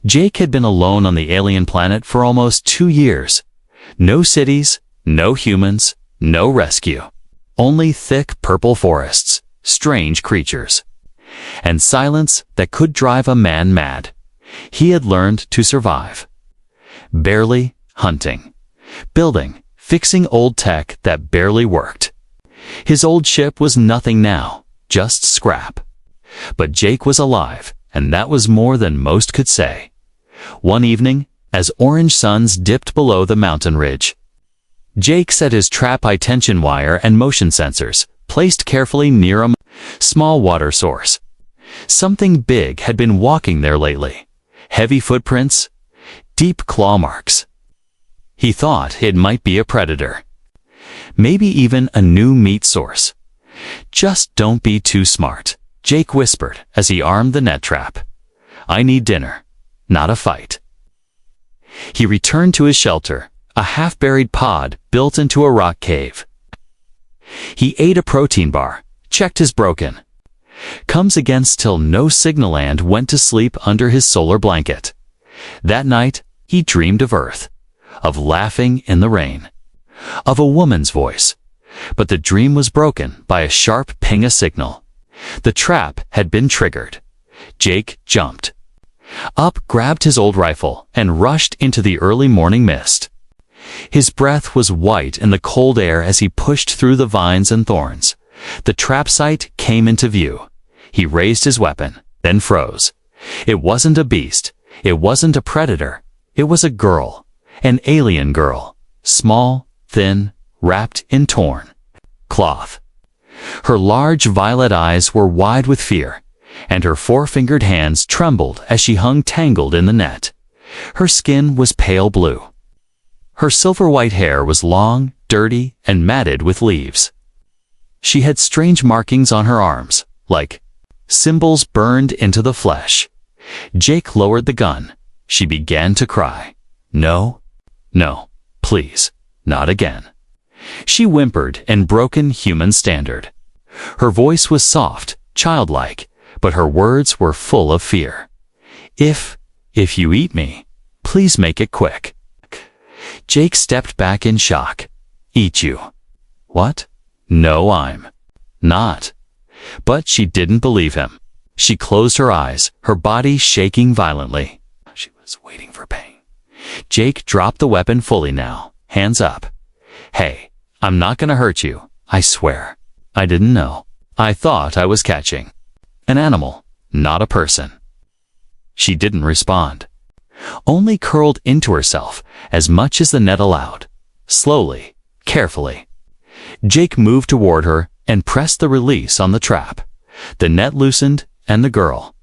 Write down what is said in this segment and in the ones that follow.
Jake had been alone on the alien planet for almost 2 years. No cities, no humans, no rescue. Only thick purple forests, strange creatures, and silence that could drive a man mad. He had learned to survive. Barely hunting, building, fixing old tech that barely worked. His old ship was nothing now, just scrap. But Jake was alive, and that was more than most could say. One evening, as orange suns dipped below the mountain ridge, Jake set his trap high-tension wire and motion sensors, placed carefully near a small water source. Something big had been walking there lately. Heavy footprints, deep claw marks. He thought it might be a predator. Maybe even a new meat source. "Just don't be too smart," Jake whispered as he armed the net trap. "I need dinner, not a fight." He returned to his shelter, a half-buried pod built into a rock cave. He ate a protein bar, checked his broken comes against till no signal and went to sleep under his solar blanket. That night, he dreamed of Earth, of laughing in the rain, of a woman's voice. But the dream was broken by a sharp ping signal. The trap had been triggered. Jake jumped up, grabbed his old rifle, and rushed into the early morning mist. His breath was white in the cold air as he pushed through the vines and thorns. The trap site came into view. He raised his weapon, then froze. It wasn't a beast. It wasn't a predator. It was a girl, an alien girl, small, thin, wrapped in torn cloth. Her large violet eyes were wide with fear, and her four-fingered hands trembled as she hung tangled in the net. Her skin was pale blue. Her silver-white hair was long, dirty, and matted with leaves. She had strange markings on her arms, like symbols burned into the flesh. Jake lowered the gun. She began to cry. "No, no, please, not again." She whimpered in broken human standard. Her voice was soft, childlike, but her words were full of fear. If you eat me, please make it quick." Jake stepped back in shock. "Eat you? What? No, I'm not." But she didn't believe him. She closed her eyes, her body shaking violently. She was waiting for pain. Jake dropped the weapon fully now, hands up. "Hey, I'm not gonna hurt you, I swear. I didn't know. I thought I was catching an animal, not a person." She didn't respond, only curled into herself as much as the net allowed. Slowly, carefully, Jake moved toward her and pressed the release on the trap. The net loosened, and the girl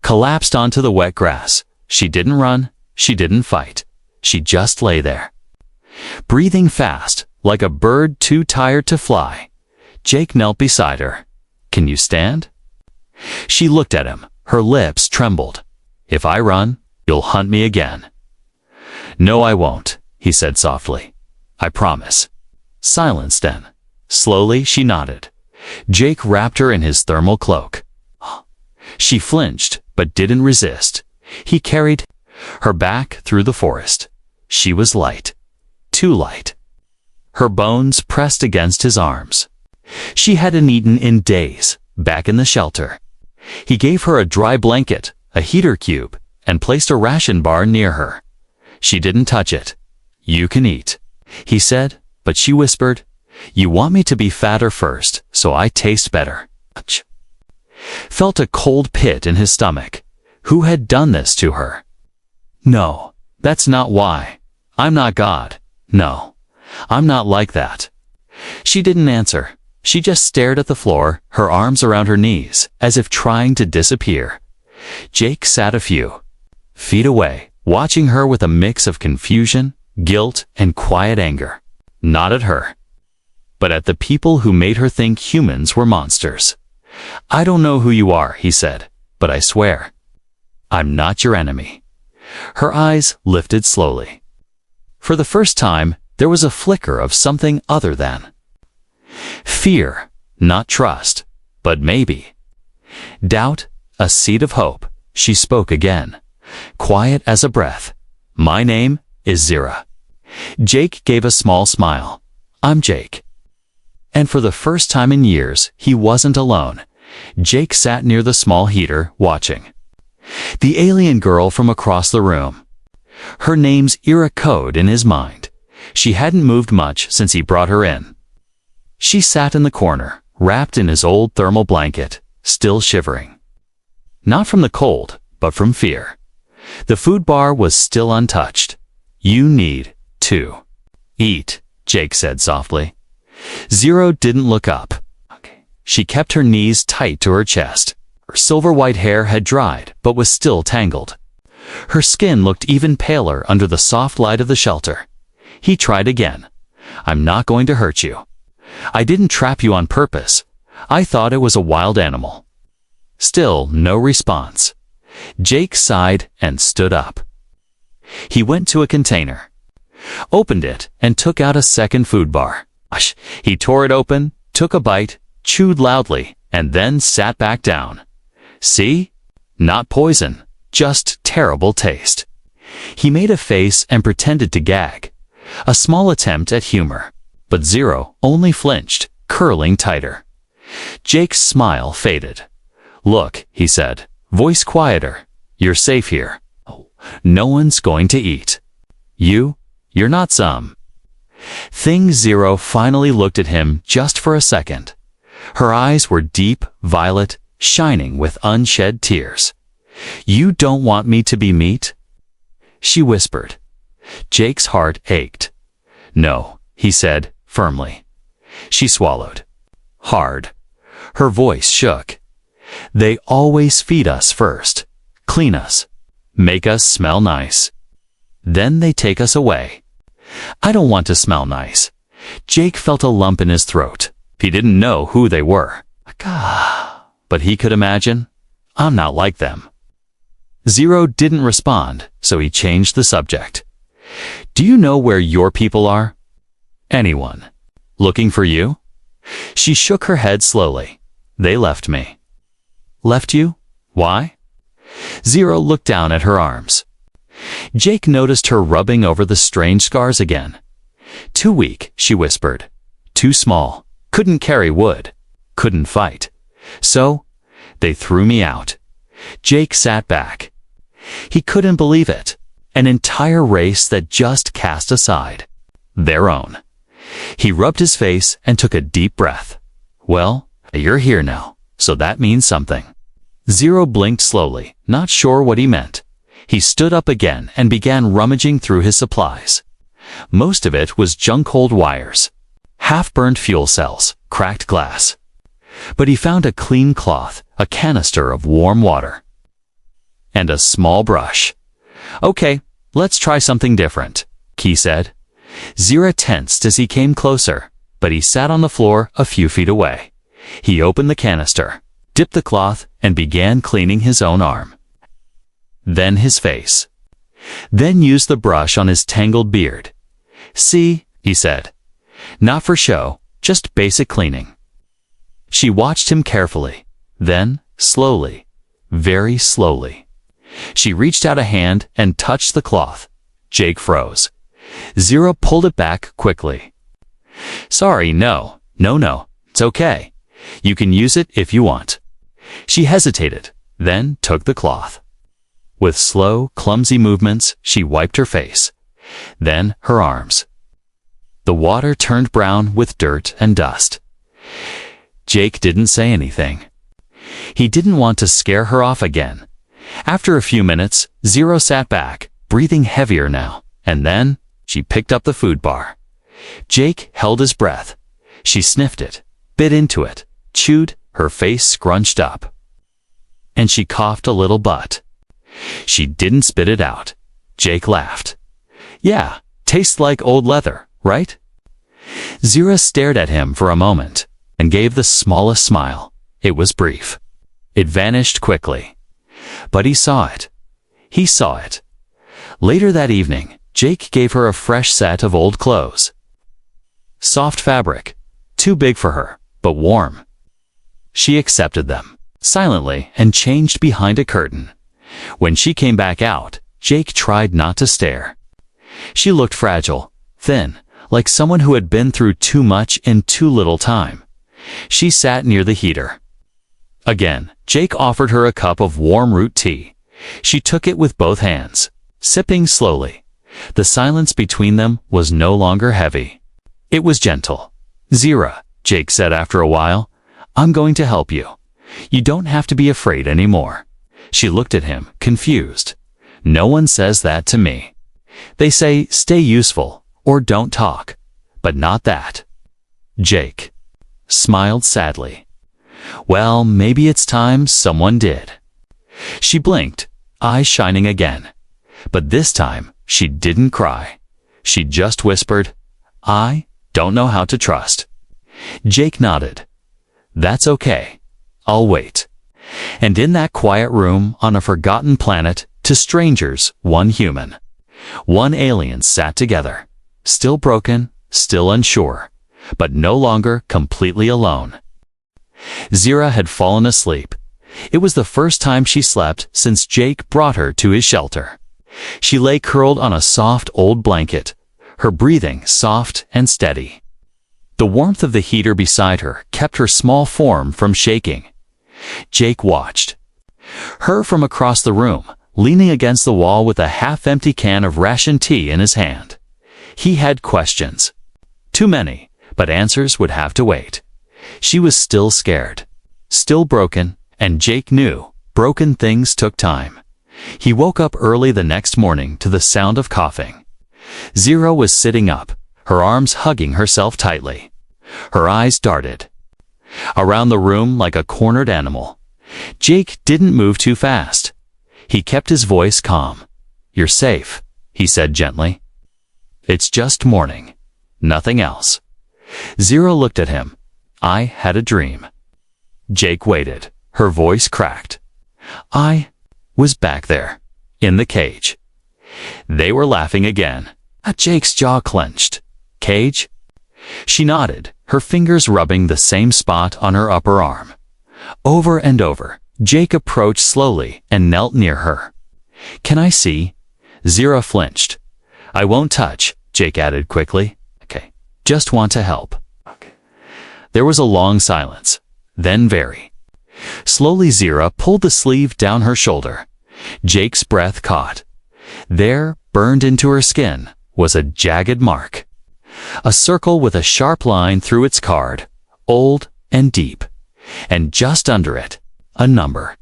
collapsed onto the wet grass. She didn't run, she didn't fight. She just lay there, breathing fast, like a bird too tired to fly. Jake knelt beside her. "Can you stand?" She looked at him. Her lips trembled. "If I run, you'll hunt me again." "No, I won't," he said softly. "I promise." Silence then. Slowly, she nodded. Jake wrapped her in his thermal cloak. She flinched, but didn't resist. He carried her back through the forest. She was light. Too light. Her bones pressed against his arms. She hadn't eaten in days, back in the shelter. He gave her a dry blanket, a heater cube, and placed a ration bar near her. She didn't touch it. "You can eat," he said, but she whispered, "You want me to be fatter first, so I taste better." Felt a cold pit in his stomach. Who had done this to her? "No, that's not why. I'm not God. No, I'm not like that." She didn't answer. She just stared at the floor, her arms around her knees, as if trying to disappear. Jake sat a few feet away, watching her with a mix of confusion, guilt, and quiet anger. Not at her, but at the people who made her think humans were monsters. "I don't know who you are," he said, "but I swear, I'm not your enemy." Her eyes lifted slowly. For the first time, there was a flicker of something other than fear, not trust, but maybe doubt, a seed of hope. She spoke again, quiet as a breath. My name is Zira. Jake gave a small smile. I'm Jake. And for the first time in years, he wasn't alone. Jake sat near the small heater, watching. The alien girl from across the room. Her name's era code in his mind. She hadn't moved much since he brought her in. She sat in the corner, wrapped in his old thermal blanket, still shivering. Not from the cold, but from fear. The food bar was still untouched. You need to eat, Jake said softly. Zero didn't look up. She kept her knees tight to her chest. Her silver white hair had dried, but was still tangled. Her skin looked even paler under the soft light of the shelter. He tried again. I'm not going to hurt you. I didn't trap you on purpose. I thought it was a wild animal. Still no response. Jake sighed and stood up. He went to a container, opened it, and took out a second food bar. He tore it open, took a bite, chewed loudly, and then sat back down. See? Not poison, just terrible taste. He made a face and pretended to gag. A small attempt at humor, but Zero only flinched, curling tighter. Jake's smile faded. Look, he said, voice quieter. You're safe here. No one's going to eat. You're not some thing. Zero finally looked at him just for a second. Her eyes were deep, violet, shining with unshed tears. You don't want me to be meat? She whispered. Jake's heart ached. No, he said, firmly. She swallowed. Hard. Her voice shook. They always feed us first, clean us, make us smell nice. Then they take us away. I don't want to smell nice. Jake felt a lump in his throat. He didn't know who they were. But he could imagine. I'm not like them. Zero didn't respond, so he changed the subject. Do you know where your people are? Anyone? Looking for you? She shook her head slowly. They left me. Left you? Why? Zero looked down at her arms. Jake noticed her rubbing over the strange scars again. Too weak, she whispered. Too small. Couldn't carry wood. Couldn't fight. So, they threw me out. Jake sat back. He couldn't believe it. An entire race that just cast aside their own. He rubbed his face and took a deep breath. Well, you're here now, so that means something. Zero blinked slowly, not sure what he meant. He stood up again and began rummaging through his supplies. Most of it was junk-old wires, half-burned fuel cells, cracked glass. But he found a clean cloth, a canister of warm water, and a small brush. Okay, let's try something different, he said. Zira tensed as he came closer, but he sat on the floor a few feet away. He opened the canister, dipped the cloth, and began cleaning his own arm. Then his face. Then used the brush on his tangled beard. See, he said. Not for show, just basic cleaning. She watched him carefully. Then, slowly, very slowly, she reached out a hand and touched the cloth. Jake froze. Zero pulled it back quickly. Sorry, no, it's okay. You can use it if you want. She hesitated, then took the cloth. With slow, clumsy movements, she wiped her face, then her arms. The water turned brown with dirt and dust. Jake didn't say anything. He didn't want to scare her off again. After a few minutes, Zero sat back, breathing heavier now, and then she picked up the food bar. Jake held his breath. She sniffed it, bit into it, chewed, her face scrunched up. And she coughed a little but she didn't spit it out. Jake laughed. Yeah, tastes like old leather, right? Zira stared at him for a moment and gave the smallest smile. It was brief. It vanished quickly. But he saw it. He saw it. Later that evening, Jake gave her a fresh set of old clothes. Soft fabric, too big for her, but warm. She accepted them, silently, and changed behind a curtain. When she came back out, Jake tried not to stare. She looked fragile, thin, like someone who had been through too much in too little time. She sat near the heater. Again, Jake offered her a cup of warm root tea. She took it with both hands, sipping slowly. The silence between them was no longer heavy. It was gentle. "Zira," Jake said after a while, "I'm going to help you. You don't have to be afraid anymore." She looked at him, confused. "No one says that to me. They say stay useful or don't talk, but not that." Jake smiled sadly. "Well, maybe it's time someone did." She blinked, eyes shining again. But this time, she didn't cry. She just whispered, "I don't know how to trust." Jake nodded. "That's okay. I'll wait." And in that quiet room on a forgotten planet, to strangers, one human, one alien sat together, still broken, still unsure, but no longer completely alone. Zira had fallen asleep. It was the first time she slept since Jake brought her to his shelter. She lay curled on a soft old blanket, her breathing soft and steady. The warmth of the heater beside her kept her small form from shaking. Jake watched her from across the room, leaning against the wall with a half-empty can of ration tea in his hand. He had questions. Too many, but answers would have to wait. She was still scared, still broken, and Jake knew broken things took time. He woke up early the next morning to the sound of coughing. Zira was sitting up, her arms hugging herself tightly. Her eyes darted around the room like a cornered animal. Jake didn't move too fast. He kept his voice calm. "You're safe," he said gently. "It's just morning. Nothing else." Zira looked at him. "I had a dream." Jake waited. Her voice cracked. "I was back there, in the cage." They were laughing again. Jake's jaw clenched. "Cage?" She nodded, her fingers rubbing the same spot on her upper arm. Over and over, Jake approached slowly and knelt near her. "Can I see?" Zira flinched. "I won't touch," Jake added quickly. "Okay. Just want to help." Okay. There was a long silence. Then very slowly Zira pulled the sleeve down her shoulder. Jake's breath caught. There, burned into her skin, was a jagged mark. A circle with a sharp line through its card, old and deep. And just under it, a number.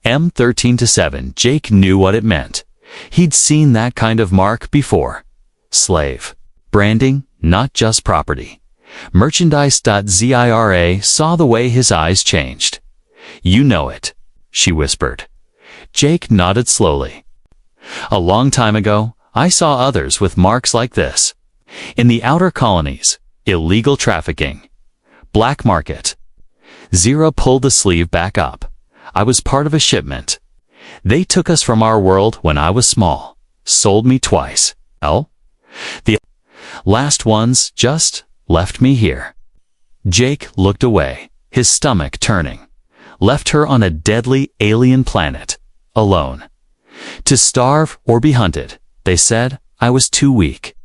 M13-7. Jake knew what it meant. He'd seen that kind of mark before. Slave. Branding, not just property. Merchandise.Zira saw the way his eyes changed. "You know it," she whispered. Jake nodded slowly. "A long time ago, I saw others with marks like this. In the outer colonies, illegal trafficking. Black market." Zira pulled the sleeve back up. "I was part of a shipment. They took us from our world when I was small. Sold me twice. Oh? The last ones just left me here." Jake looked away, his stomach turning. Left her on a deadly alien planet, alone. To starve or be hunted, they said. I was too weak.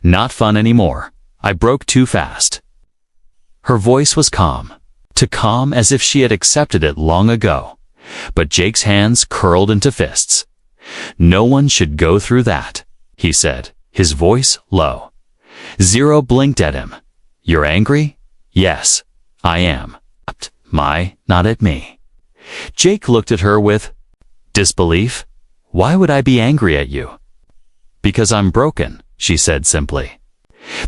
Not fun anymore. I broke too fast. Her voice was calm, too calm as if she had accepted it long ago. But Jake's hands curled into fists. "No one should go through that," he said, his voice low. Zira blinked at him. "You're angry?" "Yes, I am." Not at me." Jake looked at her with disbelief. "Why would I be angry at you?" "Because I'm broken," she said simply.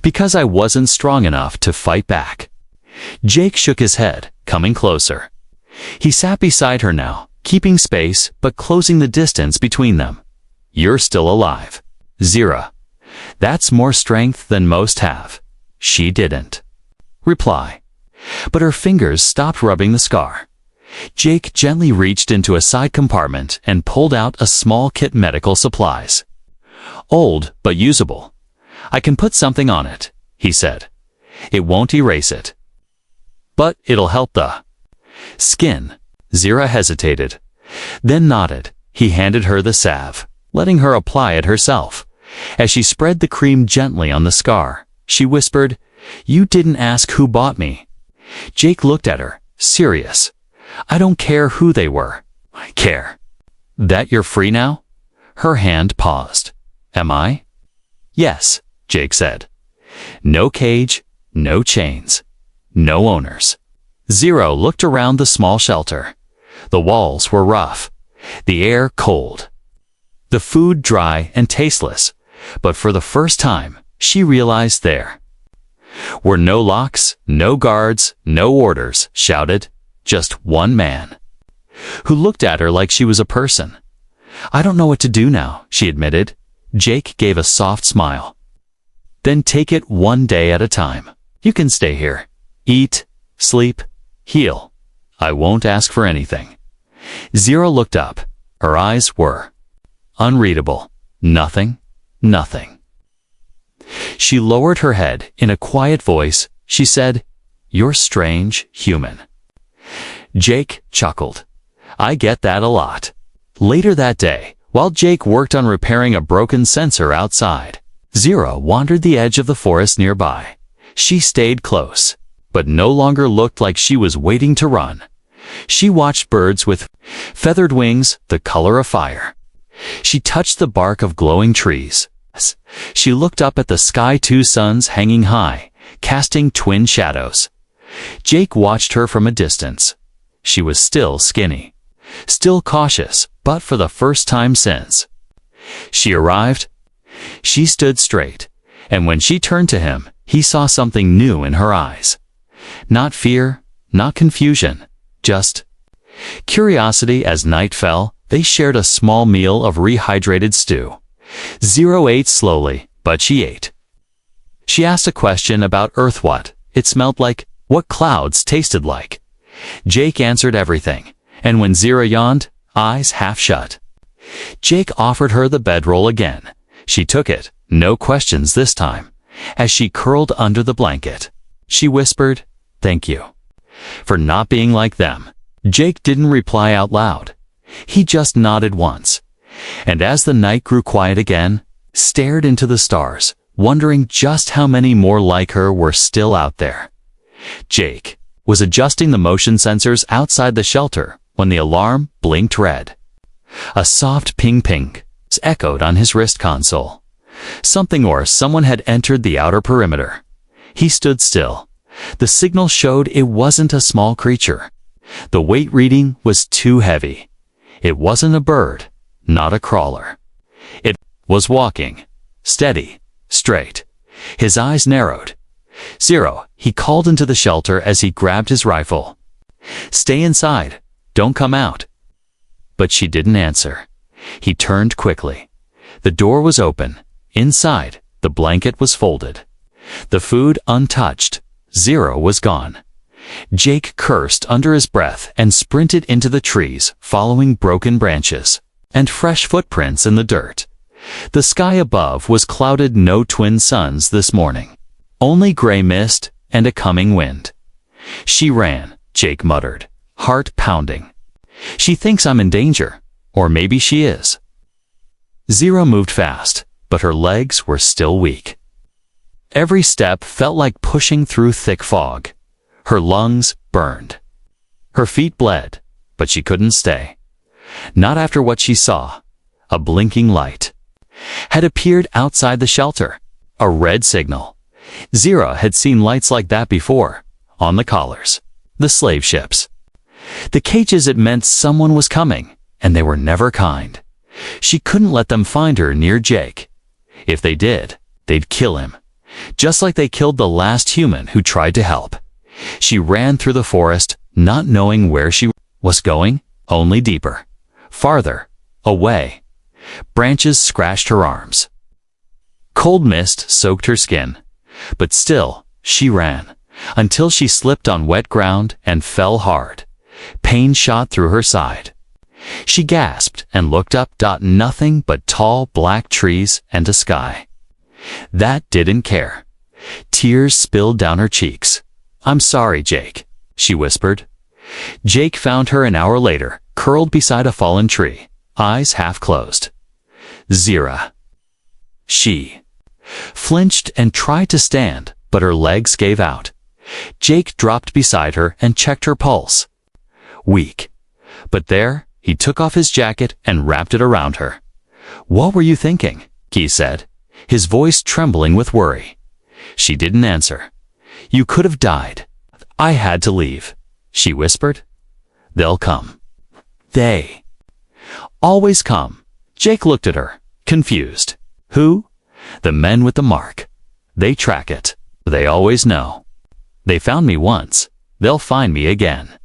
"Because I wasn't strong enough to fight back." Jake shook his head, coming closer. He sat beside her now, keeping space but closing the distance between them. "You're still alive, Zira. That's more strength than most have." She didn't reply, but her fingers stopped rubbing the scar. Jake gently reached into a side compartment and pulled out a small kit medical supplies. "Old, but usable. I can put something on it," he said. "It won't erase it. But it'll help the skin." Zira hesitated, then nodded. He handed her the salve, letting her apply it herself. As she spread the cream gently on the scar, she whispered, "You didn't ask who bought me." Jake looked at her, serious. "I don't care who they were. I care." "That you're free now?" Her hand paused. "Am I?" "Yes," Jake said. "No cage, no chains, no owners." Zero looked around the small shelter. The walls were rough, the air cold, the food dry and tasteless, but for the first time, she realized there were no locks, no guards, no orders, shouted, just one man, who looked at her like she was a person. "I don't know what to do now," she admitted. Jake gave a soft smile. "Then take it one day at a time. You can stay here. Eat, sleep, heal. I won't ask for anything." Zero looked up. Her eyes were unreadable. Nothing. She lowered her head. In a quiet voice, she said, "You're strange, human." Jake chuckled. "I get that a lot." Later that day, while Jake worked on repairing a broken sensor outside, Zero wandered the edge of the forest nearby. She stayed close, but no longer looked like she was waiting to run. She watched birds with feathered wings, the color of fire. She touched the bark of glowing trees. She looked up at the sky, two suns hanging high, casting twin shadows. Jake watched her from a distance. She was still skinny, still cautious, but for the first time since she arrived, she stood straight, and when she turned to him, he saw something new in her eyes. Not fear, not confusion, just curiosity. As night fell, they shared a small meal of rehydrated stew. Zero ate slowly, but she ate. She asked a question about Earth, what it smelled like, what clouds tasted like. Jake answered everything, and when Zero yawned, eyes half shut, Jake offered her the bedroll again. She took it, no questions this time. As she curled under the blanket, she whispered, "Thank you for not being like them." Jake didn't reply out loud. He just nodded once, and as the night grew quiet again, stared into the stars, wondering just how many more like her were still out there. Jake was adjusting the motion sensors outside the shelter when the alarm blinked red. A soft ping-ping echoed on his wrist console. Something or someone had entered the outer perimeter. He stood still. The signal showed it wasn't a small creature. The weight reading was too heavy. It wasn't a bird, not a crawler. It was walking, steady, straight. His eyes narrowed. "Zero," he called into the shelter as he grabbed his rifle. "Stay inside. Don't come out." But she didn't answer. He turned quickly. The door was open. Inside, the blanket was folded. The food untouched. Zero was gone. Jake cursed under his breath and sprinted into the trees, following broken branches and fresh footprints in the dirt. The sky above was clouded. No twin suns this morning. Only gray mist and a coming wind. "She ran," Jake muttered, heart pounding. "She thinks I'm in danger. Or maybe she is." Zero moved fast, but her legs were still weak. Every step felt like pushing through thick fog. Her lungs burned. Her feet bled, but she couldn't stay. Not after what she saw. A blinking light had appeared outside the shelter. A red signal. Zero had seen lights like that before. On the collars. The slave ships. The cages. It meant someone was coming. And they were never kind. She couldn't let them find her near Jake. If they did, they'd kill him. Just like they killed the last human who tried to help. She ran through the forest, not knowing where she was going, only deeper. Farther. Away. Branches scratched her arms. Cold mist soaked her skin. But still, she ran, until she slipped on wet ground and fell hard. Pain shot through her side. She gasped and looked up. Nothing but tall black trees and a sky that didn't care. Tears spilled down her cheeks. "I'm sorry, Jake," she whispered. Jake found her an hour later, curled beside a fallen tree. eyes half closed. Zira. She flinched and tried to stand, but her legs gave out. Jake dropped beside her and checked her pulse. Weak. But there, he took off his jacket and wrapped it around her. "What were you thinking?" he said, his voice trembling with worry. She didn't answer. "You could have died." "I had to leave," she whispered. "They'll come." They always come. Jake looked at her, confused. Who? The men with the mark. They track it. They always know. They found me once. They'll find me again.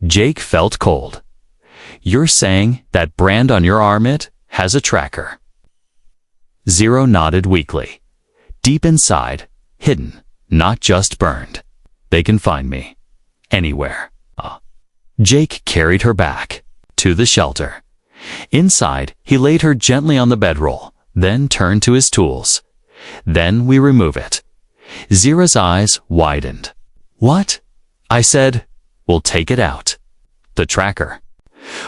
Jake felt cold. "You're saying that brand on your arm has a tracker?" Zero nodded weakly. "Deep inside, hidden, not just burned. They can find me. Anywhere." Jake carried her back to the shelter. Inside, he laid her gently on the bedroll, then turned to his tools. "Then we remove it." Zira's eyes widened. "What?" I said. "We'll take it out. The tracker.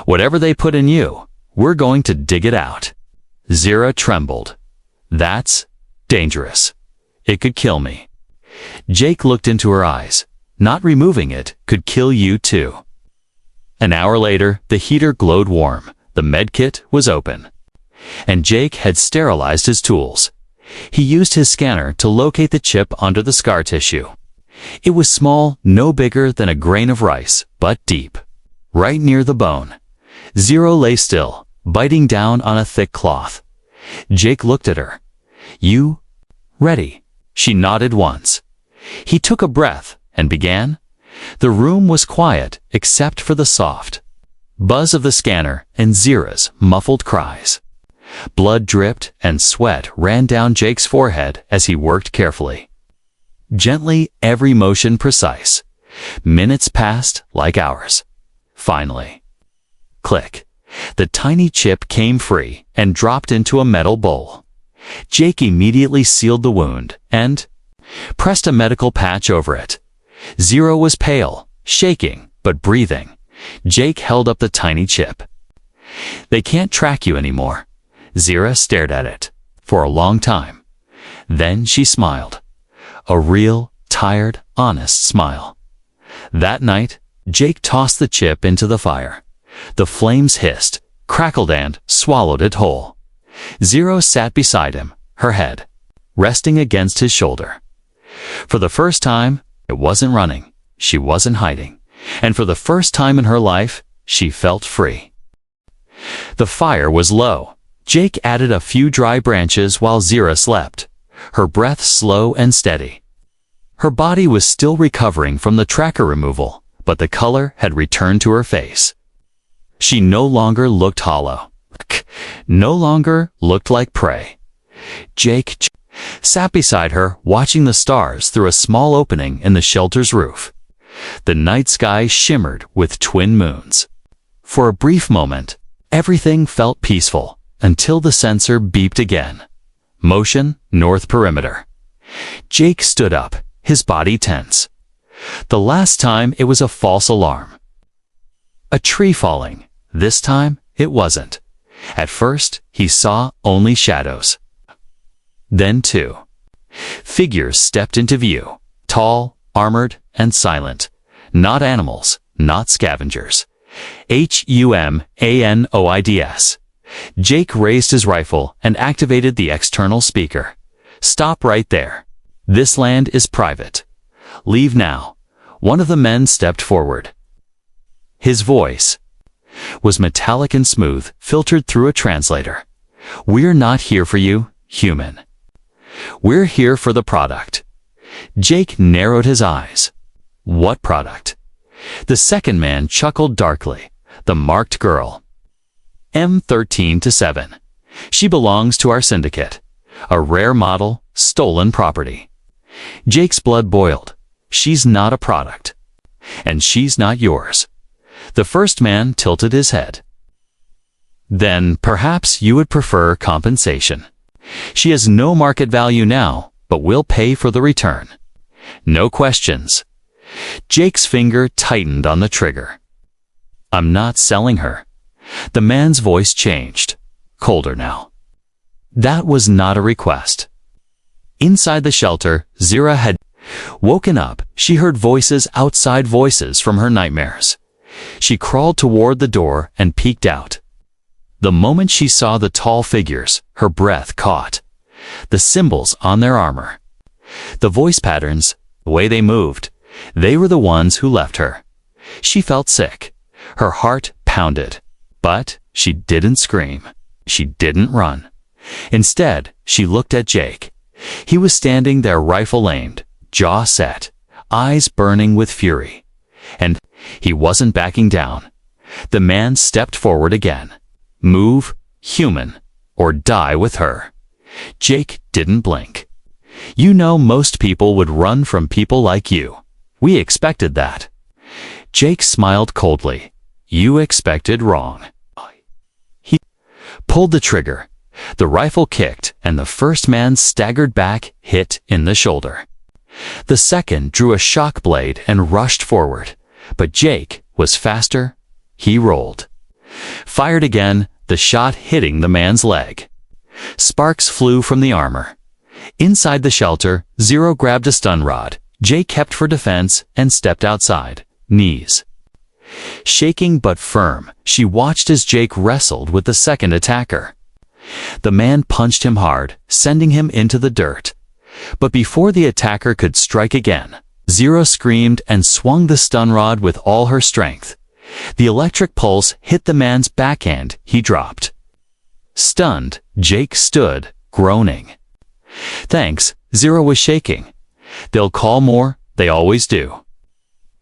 Whatever they put in you, we're going to dig it out." Zira trembled. "That's dangerous. It could kill me." Jake looked into her eyes. "Not removing it could kill you too." An hour later, the heater glowed warm. The medkit was open. And Jake had sterilized his tools. He used his scanner to locate the chip under the scar tissue. It was small, no bigger than a grain of rice, but deep. Right near the bone. Zero lay still, biting down on a thick cloth. Jake looked at her. "You ready?" She nodded once. He took a breath and began. The room was quiet except for the soft buzz of the scanner and Zira's muffled cries. Blood dripped and sweat ran down Jake's forehead as he worked carefully. Gently, every motion precise. Minutes passed like hours. Finally. Click. The tiny chip came free and dropped into a metal bowl. Jake immediately sealed the wound and pressed a medical patch over it. Zero was pale, shaking, but breathing. Jake held up the tiny chip. "They can't track you anymore." Zira stared at it for a long time. Then she smiled. A real, tired, honest smile. That night, Jake tossed the chip into the fire. The flames hissed, crackled and swallowed it whole. Zero sat beside him, her head resting against his shoulder. For the first time, it wasn't running, she wasn't hiding, and for the first time in her life, she felt free. The fire was low. Jake added a few dry branches while Zira slept, her breath slow and steady. Her body was still recovering from the tracker removal, but the color had returned to her face. She no longer looked hollow, no longer looked like prey. Jake sat beside her, watching the stars through a small opening in the shelter's roof. The night sky shimmered with twin moons. For a brief moment, everything felt peaceful, until the sensor beeped again. Motion, north perimeter. Jake stood up, his body tense. The last time it was a false alarm. A tree falling. This time, it wasn't. At first, he saw only shadows. Then two figures stepped into view, tall, armored, and silent. Not animals, not scavengers. HUMANOIDS. Jake raised his rifle and activated the external speaker. "Stop right there. This land is private. Leave now." One of the men stepped forward. His voice was metallic and smooth, filtered through a translator. "We're not here for you, human. We're here for the product." Jake narrowed his eyes. "What product?" The second man chuckled darkly. "The marked girl. M13-7. She belongs to our syndicate. A rare model, stolen property." Jake's blood boiled. "She's not a product. And she's not yours." The first man tilted his head. "Then perhaps you would prefer compensation. She has no market value now, but we'll pay for the return. No questions." Jake's finger tightened on the trigger. "I'm not selling her. The man's voice changed, colder now. That was not a request. Inside the shelter, Zira had woken up. She heard voices outside, voices from her nightmares. She crawled toward the door and peeked out. The moment she saw the tall figures, her breath caught. The symbols on their armor, the voice patterns, the way they moved, they were the ones who left her. She felt sick. Her heart pounded. But she didn't scream. She didn't run. Instead, she looked at Jake. He was standing there, rifle aimed, jaw set, eyes burning with fury. And he wasn't backing down. The man stepped forward again. Move, human, or die with her. Jake didn't blink. You know, most people would run from people like you. We expected that. Jake smiled coldly. You expected wrong. He pulled the trigger. The rifle kicked, and the first man staggered back, hit in the shoulder. The second drew a shock blade and rushed forward. But Jake was faster. He rolled. Fired again, the shot hitting the man's leg. Sparks flew from the armor. Inside the shelter, Zero grabbed a stun rod. Jake kept for defense and stepped outside, knees shaking but firm. She watched as Jake wrestled with the second attacker. The man punched him hard, sending him into the dirt. But before the attacker could strike again, Zero screamed and swung the stun rod with all her strength. The electric pulse hit the man's backhand. He dropped. Stunned, Jake stood, groaning. Thanks, Zero was shaking. They'll call more, they always do.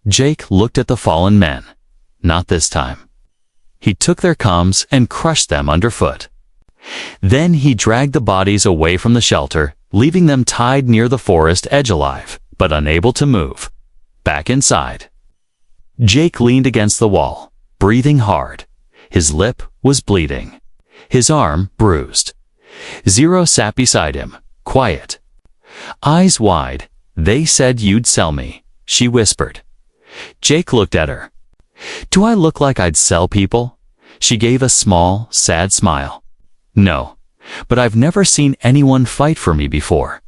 Jake looked at the fallen men. Not this time. He took their comms and crushed them underfoot. Then he dragged the bodies away from the shelter, leaving them tied near the forest edge, alive, but unable to move. Back inside. Jake leaned against the wall, breathing hard. His lip was bleeding. His arm bruised. Zero sat beside him, quiet. Eyes wide. They said you'd sell me, she whispered. Jake looked at her. Do I look like I'd sell people? She gave a small, sad smile. No, but I've never seen anyone fight for me before.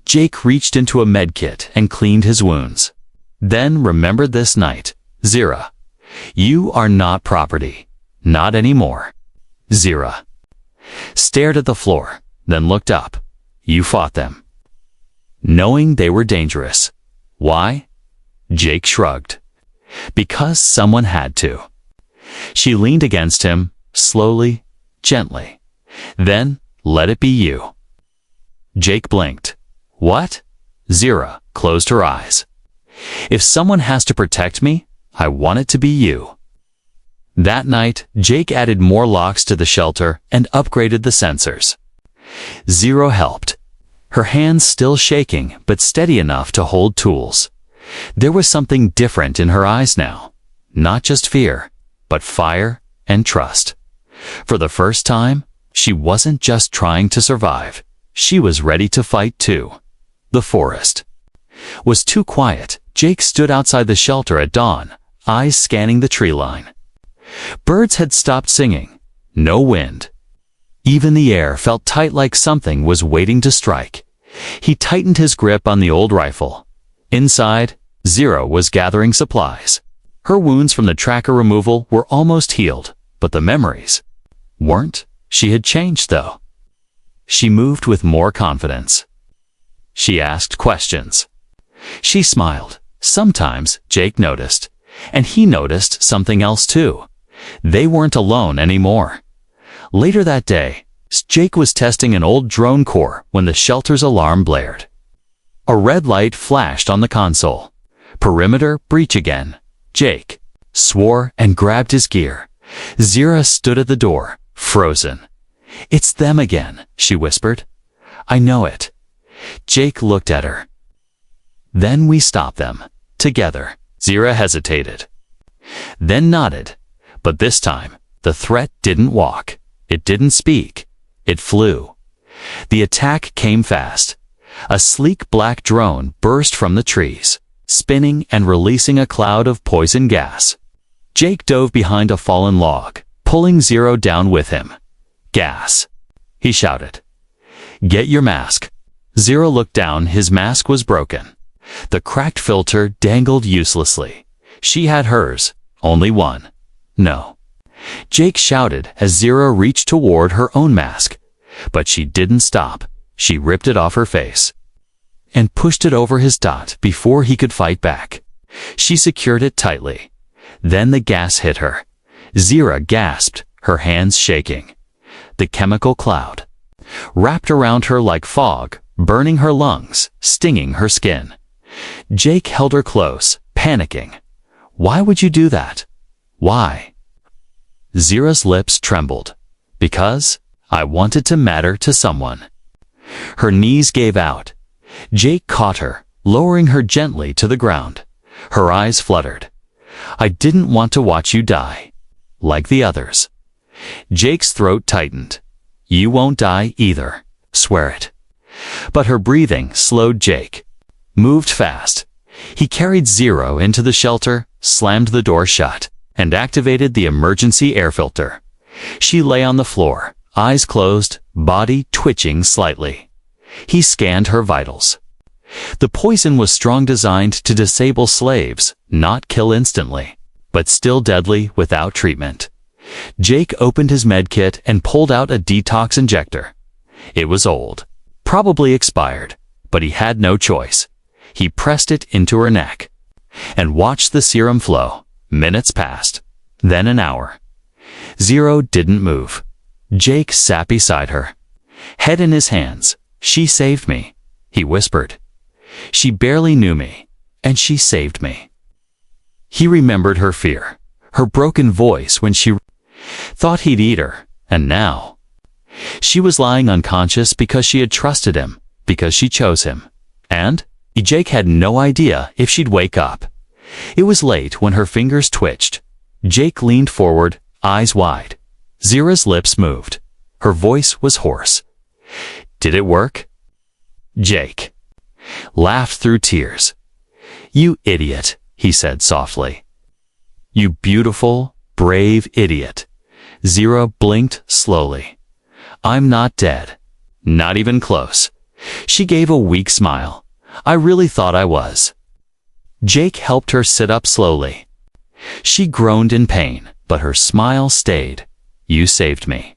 Jake reached into a medkit and cleaned his wounds. Then remembered this night. Zira, you are not property. Not anymore. Zira stared at the floor, then looked up. You fought them, knowing they were dangerous. Why? Jake shrugged. Because someone had to. She leaned against him, slowly, gently. Then, let it be you. Jake blinked. What? Zira closed her eyes. If someone has to protect me, I want it to be you. That night, Jake added more locks to the shelter and upgraded the sensors. Zero helped. Her hands still shaking, but steady enough to hold tools. There was something different in her eyes now. Not just fear, but fire and trust. For the first time, she wasn't just trying to survive. She was ready to fight too. The forest was too quiet. Jake stood outside the shelter at dawn, eyes scanning the tree line. Birds had stopped singing. No wind. Even the air felt tight, like something was waiting to strike. He tightened his grip on the old rifle. Inside, Zero was gathering supplies. Her wounds from the tracker removal were almost healed, but the memories weren't. She had changed, though. She moved with more confidence. She asked questions. She smiled. Sometimes Jake noticed, and he noticed something else too. They weren't alone anymore. Later that day, Jake was testing an old drone core when the shelter's alarm blared. A red light flashed on the console. Perimeter breach again. Jake swore and grabbed his gear. Zira stood at the door, frozen. It's them again, she whispered. I know it. Jake looked at her. Then we stopped them. Together. Zira hesitated. Then nodded. But this time, the threat didn't walk. It didn't speak. It flew. The attack came fast. A sleek black drone burst from the trees, spinning and releasing a cloud of poison gas. Jake dove behind a fallen log, pulling Zero down with him. "Gas," he shouted. "Get your mask." Zero looked down. His mask was broken. The cracked filter dangled uselessly. She had hers, only one. "No." Jake shouted as Zero reached toward her own mask. But she didn't stop. She ripped it off her face and pushed it over his dot before he could fight back. She secured it tightly. Then the gas hit her. Zero gasped, her hands shaking. The chemical cloud wrapped around her like fog, burning her lungs, stinging her skin. Jake held her close, panicking. "Why would you do that? Why?" Zero's lips trembled. "Because I wanted to matter to someone." Her knees gave out. Jake caught her, lowering her gently to the ground. Her eyes fluttered. "I didn't want to watch you die, like the others." Jake's throat tightened. "You won't die either. Swear it." But her breathing slowed. Jake moved fast. He carried Zero into the shelter, slammed the door shut, and activated the emergency air filter. She lay on the floor, eyes closed, body twitching slightly. He scanned her vitals. The poison was strong, designed to disable slaves, not kill instantly, but still deadly without treatment. Jake opened his medkit and pulled out a detox injector. It was old, probably expired, but he had no choice. He pressed it into her neck and watched the serum flow. Minutes passed, then an hour. Zero didn't move. Jake sat beside her, head in his hands. "She saved me," he whispered. "She barely knew me, and she saved me." He remembered her fear, her broken voice when she thought he'd eat her, and now she was lying unconscious because she had trusted him, because she chose him. And Jake had no idea if she'd wake up. It was late when her fingers twitched. Jake leaned forward, eyes wide. Zero's lips moved. Her voice was hoarse. "Did it work?" Jake laughed through tears. "You idiot," he said softly. "You beautiful, brave idiot." Zero blinked slowly. "I'm not dead. Not even close." She gave a weak smile. "I really thought I was." Jake helped her sit up slowly. She groaned in pain, but her smile stayed. "You saved me."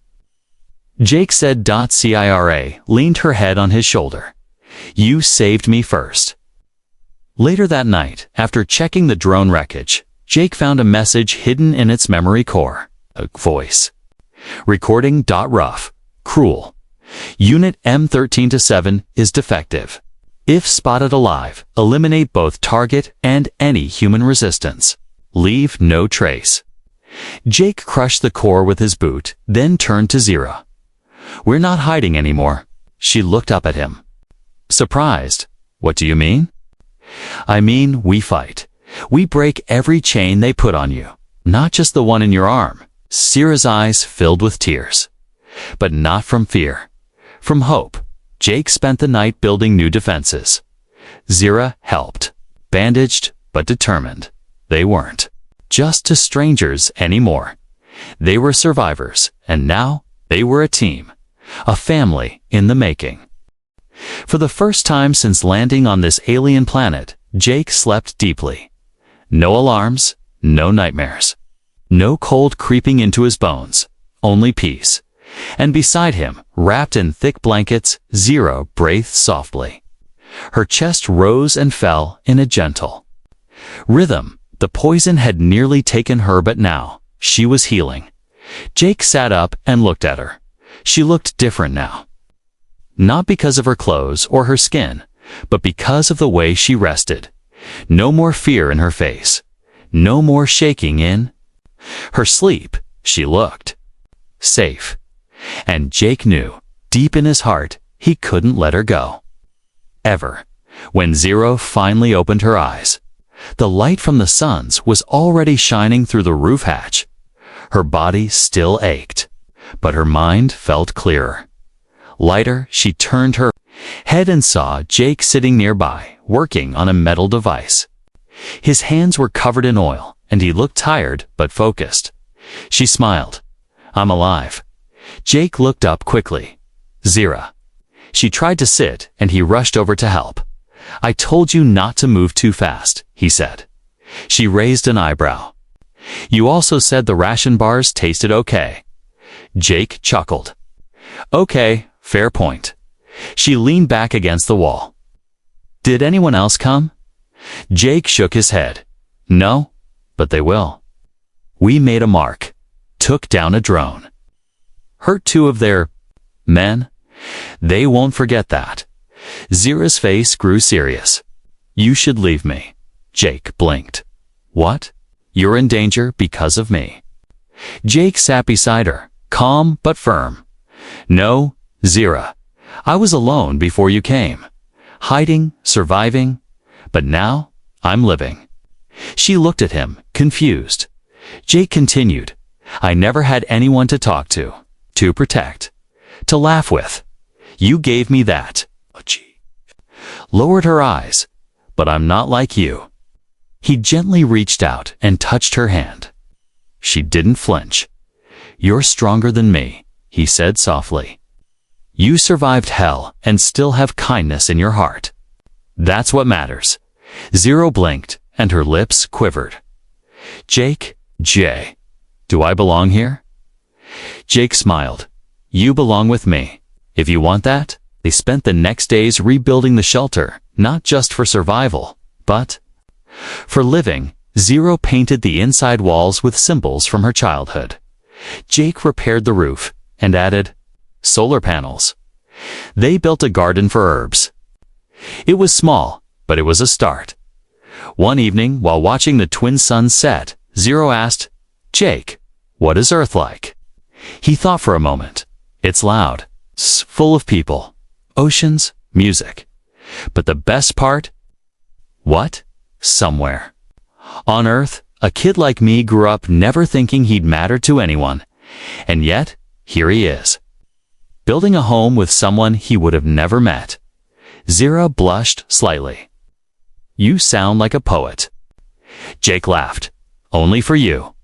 Jake said. Cira leaned her head on his shoulder. "You saved me first." Later that night, after checking the drone wreckage, Jake found a message hidden in its memory core. A voice. Recording. Rough. Cruel. Unit M13-7 is defective. If spotted alive, eliminate both target and any human resistance. Leave no trace. Jake crushed the core with his boot, then turned to Zero. "We're not hiding anymore." She looked up at him, surprised. "What do you mean?" "I mean, we fight. We break every chain they put on you, not just the one in your arm." Zero's eyes filled with tears. But not from fear, from hope. Jake spent the night building new defenses. Zero helped, bandaged but determined. They weren't just to strangers anymore. They were survivors, and now they were a team, a family in the making. For the first time since landing on this alien planet, Jake slept deeply. No alarms, no nightmares, no cold creeping into his bones, only peace. And beside him, wrapped in thick blankets, Zero breathed softly. Her chest rose and fell in a gentle rhythm. The poison had nearly taken her, but now she was healing. Jake sat up and looked at her. She looked different now. Not because of her clothes or her skin, but because of the way she rested. No more fear in her face. No more shaking in her sleep. She looked safe. And Jake knew, deep in his heart, he couldn't let her go. Ever. When Zero finally opened her eyes, the light from the suns was already shining through the roof hatch. Her body still ached, but her mind felt clearer. Lighter, she turned her head and saw Jake sitting nearby, working on a metal device. His hands were covered in oil, and he looked tired but focused. She smiled. I'm alive. Jake looked up quickly. Zira. She tried to sit, and he rushed over to help. I told you not to move too fast, he said. She raised an eyebrow. You also said the ration bars tasted okay. Jake chuckled. Okay, fair point. She leaned back against the wall. Did anyone else come? Jake shook his head. No, but they will. We made a mark. Took down a drone. Hurt 2 of their men? They won't forget that. Zira's face grew serious. You should leave me. Jake blinked. What? You're in danger because of me. Jake sat beside her, calm but firm. No, Zira. I was alone before you came. Hiding, surviving. But now, I'm living. She looked at him, confused. Jake continued. I never had anyone to talk to protect, to laugh with. You gave me that. Lowered her eyes. But I'm not like you. He gently reached out and touched her hand. She didn't flinch. You're stronger than me, he said softly. You survived hell and still have kindness in your heart. That's what matters. Zira blinked and her lips quivered. Jake, Jay, do I belong here? Jake smiled. You belong with me. If you want that. They spent the next days rebuilding the shelter, not just for survival, but for living. Zira painted the inside walls with symbols from her childhood. Jake repaired the roof and added solar panels. They built a garden for herbs. It was small, but it was a start. One evening, while watching the twin suns set, Zira asked, Jake, what is Earth like? He thought for a moment. It's loud, full of people, oceans, music. But the best part? What? Somewhere. On Earth, a kid like me grew up never thinking he'd matter to anyone. And yet, here he is. Building a home with someone he would have never met. Zira blushed slightly. You sound like a poet. Jake laughed. Only for you.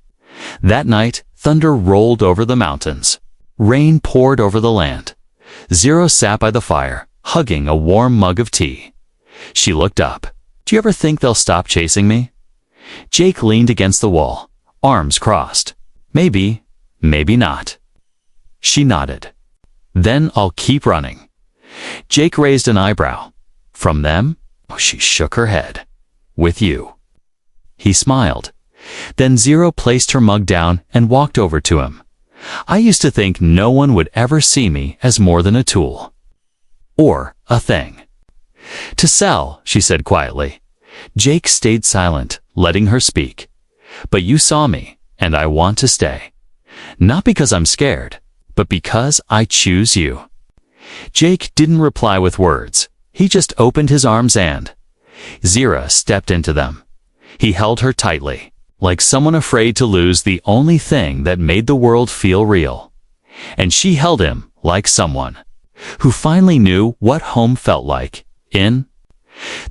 That night, thunder rolled over the mountains. Rain poured over the land. Zira sat by the fire, hugging a warm mug of tea. She looked up. Do you ever think they'll stop chasing me? Jake leaned against the wall, arms crossed. Maybe, maybe not. She nodded. Then I'll keep running. Jake raised an eyebrow. From them? She shook her head. With you. He smiled. Then Zira placed her mug down and walked over to him. I used to think no one would ever see me as more than a tool. Or a thing. To sell, she said quietly. Jake stayed silent, letting her speak. But you saw me, and I want to stay. Not because I'm scared, but because I choose you. Jake didn't reply with words. He just opened his arms and Zira stepped into them. He held her tightly, like someone afraid to lose the only thing that made the world feel real. And she held him like someone who finally knew what home felt like. In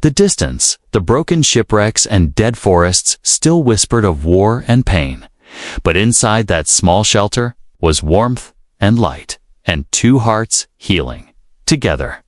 the distance, the broken shipwrecks and dead forests still whispered of war and pain. But inside that small shelter was warmth and light, and 2 hearts healing together.